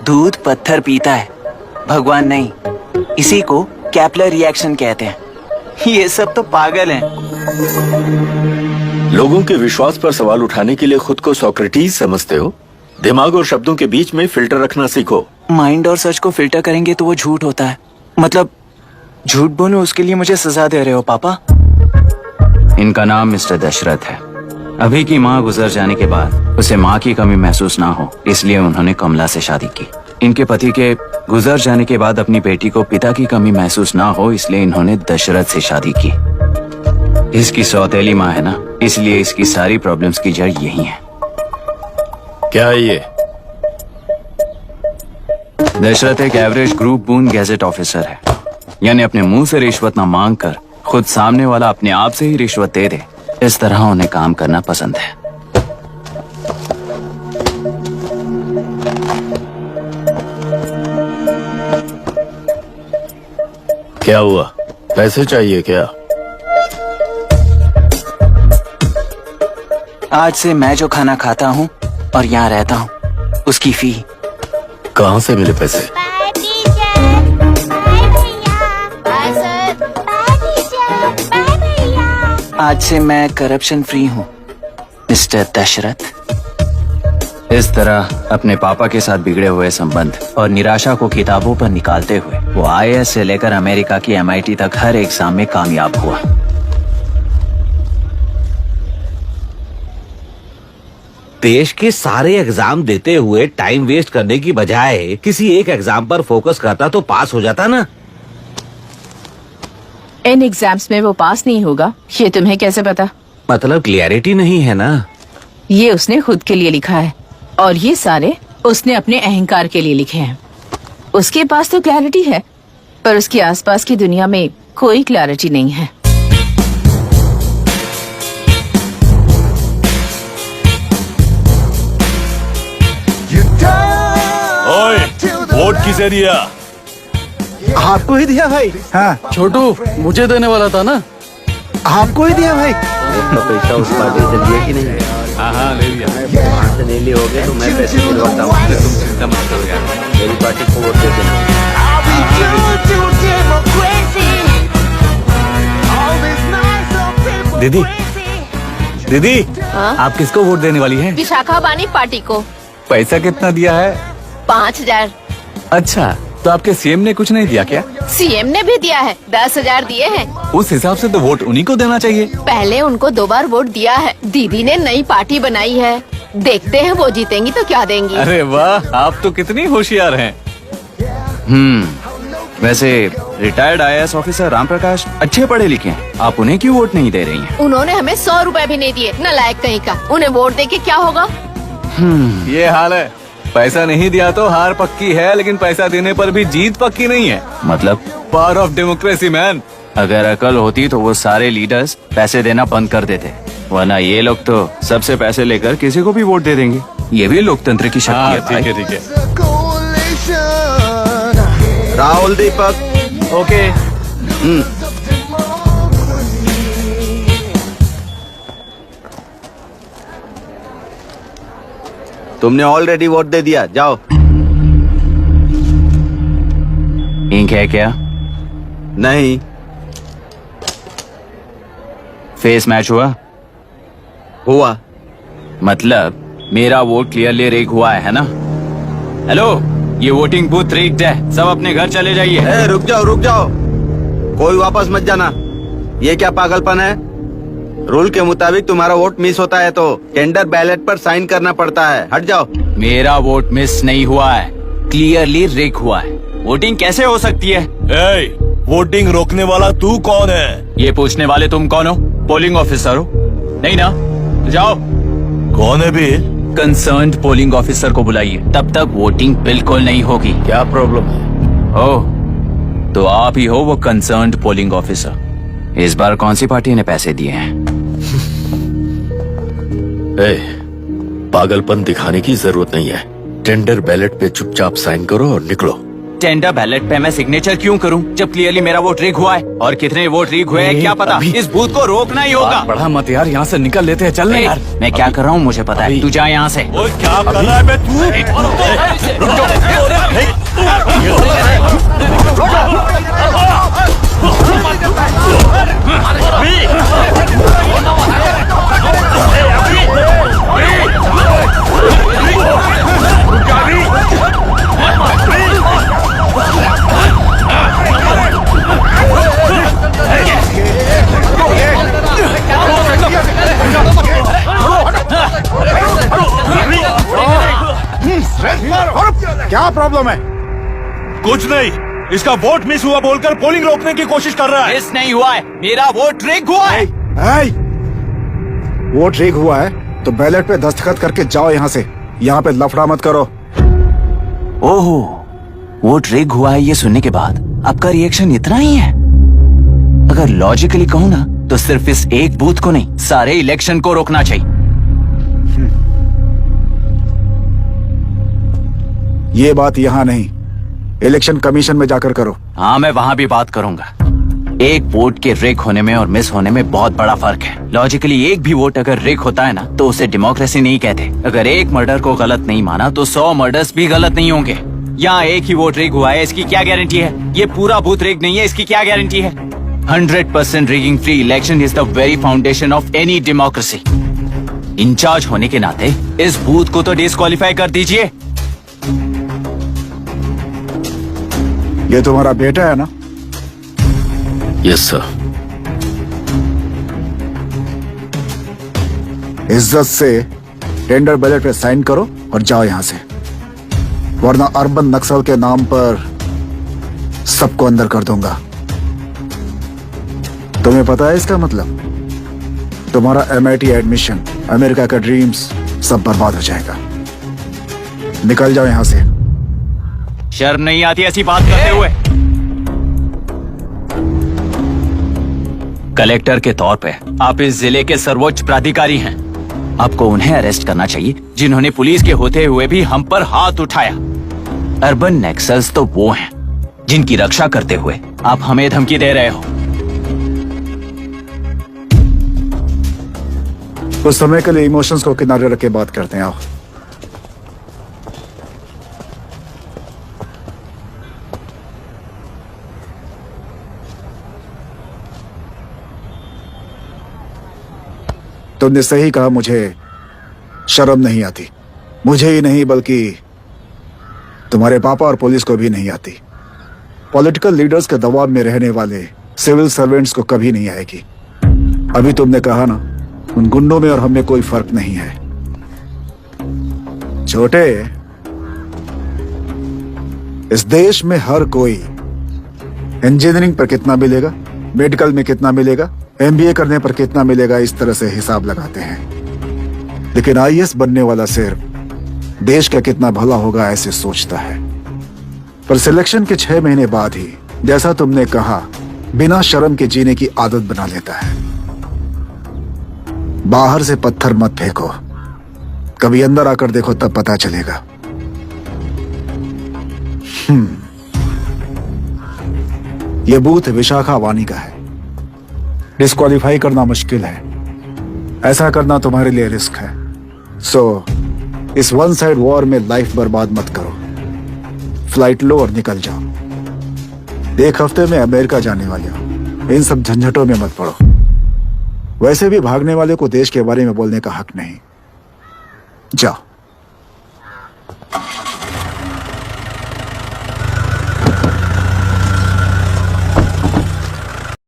दूध पत्थर पीता है, भगवान नहीं। इसी को कैपलर रिएक्शन कहते हैं। ये सब तो पागल हैं। लोगों के विश्वास पर सवाल उठाने के लिए खुद को सोक्रेटिस समझते हो? दिमाग और शब्दों के बीच में फिल्टर रखना सीखो। माइंड और सच को फिल्टर करेंगे तो वो झूठ होता है। मतलब झूठ बोलो उसके लिए मुझे सजा दे रहे हो पापा? इनका नाम मिस्टर दशरथ है। अभी की माँ गुजर जाने के बाद उसे माँ की कमी महसूस ना हो, इसलिए उन्होंने कमला से शादी की। इनके पति के गुजर जाने के बाद अपनी बेटी को पिता की कमी महसूस ना हो, इसलिए इन्होंने दशरथ से शादी की। इसकी सौतेली माँ है ना, इसलिए इसकी सारी प्रॉब्लम्स की जड़ यही है। क्या है ये? दशरथ एक एवरेज ग्रुप बून गैजेट ऑफिसर है, यानी अपने मुंह से रिश्वत न मांग कर खुद सामने वाला अपने आप से ही रिश्वत दे दे, इस तरह उन्हें काम करना पसंद है। क्या हुआ? पैसे चाहिए क्या? आज से मैं जो खाना खाता हूँ और यहाँ रहता हूँ उसकी फी। कहाँ से मिले पैसे? आज से मैं करप्शन फ्री हूँ मिस्टर दशरथ। इस तरह अपने पापा के साथ बिगड़े हुए संबंध और निराशा को किताबों पर निकालते हुए वो IAS से लेकर अमेरिका की MIT तक हर एग्जाम में कामयाब हुआ। देश के सारे एग्जाम देते हुए टाइम वेस्ट करने की बजाय किसी एक एग्जाम पर फोकस करता तो पास हो जाता ना। इन एग्जाम्स में वो पास नहीं होगा, ये तुम्हें कैसे पता? मतलब क्लियरिटी नहीं है ना। ये उसने खुद के लिए लिखा है और ये सारे उसने अपने अहंकार के लिए लिखे हैं। उसके पास तो क्लैरिटी है, पर उसके आसपास की दुनिया में कोई क्लैरिटी नहीं है। ओए, वोट किसे दिया? आपको ही दिया भाई। हाँ छोटू मुझे देने वाला था ना। आपको ही दिया भाई। पैसा उस पार्टी से लिया कि नहीं? हाँ ले लिया। वहाँ से ले लिए होगे तो मैं पैसे दिलवाता हूँ। तुम चिंता मत करो यार, मेरी पार्टी को वोट दे देना। दीदी दीदी आप किसको वोट देने वाली हैं? विशाखा बानी पार्टी को। पैसा कितना दिया है? 5000। अच्छा, तो आपके सीएम ने कुछ नहीं दिया क्या? सीएम ने भी दिया है, 10,000 दिए हैं। उस हिसाब से तो वोट उन्हीं को देना चाहिए। पहले उनको 2 बार वोट दिया है। दीदी ने नई पार्टी बनाई है, देखते हैं वो जीतेंगी तो क्या देंगी। अरे वाह, आप तो कितनी होशियार हैं। वैसे retired IAS officer Ram Prakash अच्छे पढ़े लिखे हैं, आप उन्हें क्यों वोट नहीं दे रही हैं? उन्होंने हमें 100 रुपए भी नहीं दिए, नालायक कहीं का। उन्हें वोट दे के क्या होगा? ये हाल है। पैसा नहीं दिया तो हार पक्की है, लेकिन पैसा देने पर भी जीत पक्की नहीं है। मतलब पावर ऑफ डेमोक्रेसी मैन। अगर अकल होती तो वो सारे लीडर्स पैसे देना बंद कर देते, वरना ये लोग तो सबसे पैसे लेकर किसी को भी वोट दे देंगे। ये भी लोकतंत्र की शक्ति है भाई। ठीक है। राहुल दीपक। ओके। तुमने ऑलरेडी वोट दे दिया, जाओ। इंक है क्या? नहीं। फेस मैच हुआ? हुआ। मतलब मेरा वोट क्लियरली रिग हुआ है ना? हेलो, ये वोटिंग बूथ रिग्ड है, सब अपने घर चले जाइए। रुक जाओ। कोई वापस मत जाना। ये क्या पागलपन है? रूल के मुताबिक तुम्हारा वोट मिस होता है तो टेंडर बैलेट पर साइन करना पड़ता है। हट जाओ। मेरा वोट मिस नहीं हुआ है, क्लियरली रिग हुआ है। वोटिंग कैसे हो सकती है? वोटिंग रोकने वाला तू कौन है? ये पूछने वाले तुम कौन हो? पोलिंग ऑफिसर हो? नहीं ना? जाओ। कौन है भी? कंसर्न्ड पोलिंग ऑफिसर को बुलाइए, तब तक वोटिंग बिल्कुल नहीं होगी। क्या प्रॉब्लम है? ओह, तो आप ही हो वो कंसर्न्ड पोलिंग ऑफिसर। इस बार कौन सी पार्टी ने पैसे दिए हैं? पागलपन दिखाने की जरूरत नहीं है। टेंडर बैलेट पे चुपचाप साइन करो और निकलो। टेंडर बैलेट पे मैं सिग्नेचर क्यों करूं जब क्लियरली मेरा वोट रिग हुआ है? और कितने वोट रिग हुए हैं क्या पता? इस बूथ को रोकना ही होगा। बढ़ा मत यार, यहाँ से निकल लेते हैं। चल ना यार। मैं क्या कर रहा हूँ मुझे पता है, तू जा यहाँ से। क्या कर रहा है बे तू? और क्या प्रॉब्लम है? कुछ नहीं, इसका वोट मिस हुआ बोलकर पोलिंग रोकने की कोशिश कर रहा है। मिस नहीं हुआ है, मेरा वोट रिग हुआ है। ए, वोट रीग हुआ है तो बैलेट पे दस्तखत करके जाओ यहाँ से। यहाँ पे लफड़ा मत करो। ओहो, वोट रिग हुआ है ये सुनने के बाद आपका रिएक्शन इतना ही है? अगर लॉजिकली कहूँ ना तो सिर्फ इस एक बूथ को नहीं, सारे इलेक्शन को रोकना चाहिए। ये बात यहाँ नहीं, इलेक्शन कमीशन में जाकर करो। हाँ, मैं वहाँ भी बात करूंगा। एक वोट के रिग होने में और मिस होने में बहुत बड़ा फर्क है। लॉजिकली एक भी वोट अगर रिग होता है ना तो उसे डेमोक्रेसी नहीं कहते। अगर एक मर्डर को गलत नहीं माना तो 100 मर्डर्स भी गलत नहीं होंगे। यहाँ एक ही वोट रिग हुआ है, इसकी क्या गारंटी है? ये पूरा बूथ रिग नहीं है, इसकी क्या गारंटी है? 100% rigging free election is the very foundation of any democracy. Incharge होने के नाते इस बूथ को तो डिस्क्वालीफाई कर दीजिए। ये तुम्हारा बेटा है ना? Yes sir. इज्जत से टेंडर बैलेट पे साइन करो और जाओ यहाँ से, वरना अर्बन नक्सल के नाम पर सबको अंदर कर दूंगा। तुम्हें पता है इसका मतलब? तुम्हारा MIT एडमिशन, अमेरिका का ड्रीम्स सब बर्बाद हो जाएगा। निकल जाओ यहाँ से। शर्म नहीं आती ऐसी बात करते हुए? कलेक्टर के तौर पे आप इस जिले के सर्वोच्च प्राधिकारी हैं। आपको उन्हें अरेस्ट करना चाहिए जिन्होंने पुलिस के होते हुए भी हम पर हाथ उठाया। अर्बन नेक्सल्स तो वो हैं जिनकी रक्षा करते हुए आप हमें धमकी दे रहे हो। कुछ समय के लिए इमोशंस को किनारे रख के बात करते हैं। आओ। तुमने सही कहा, मुझे शर्म नहीं आती। मुझे ही नहीं बल्कि तुम्हारे पापा और पुलिस को भी नहीं आती। पॉलिटिकल लीडर्स के दबाव में रहने वाले सिविल सर्वेंट्स को कभी नहीं आएगी। अभी तुमने कहा ना, उन गुंडों में और हमें कोई फर्क नहीं है। छोटे, इस देश में हर कोई इंजीनियरिंग पर कितना मिलेगा, मेडिकल में कितना मिलेगा, MBA करने पर कितना मिलेगा, इस तरह से हिसाब लगाते हैं। लेकिन IAS बनने वाला सिर्फ देश का कितना भला होगा ऐसे सोचता है। पर सिलेक्शन के 6 महीने बाद ही, जैसा तुमने कहा, बिना शर्म के जीने की आदत बना लेता है। बाहर से पत्थर मत फेंको, कभी अंदर आकर देखो तब पता चलेगा। यह बूथ विशाखा वानी का है। डिस्क्वालीफाई करना मुश्किल है, ऐसा करना तुम्हारे लिए रिस्क है। सो इस वन साइड वॉर में लाइफ बर्बाद मत करो। फ्लाइट लो और निकल जाओ। एक हफ्ते में अमेरिका जाने वाले हो, इन सब झंझटों में मत पड़ो। वैसे भी भागने वाले को देश के बारे में बोलने का हक नहीं। जाओ।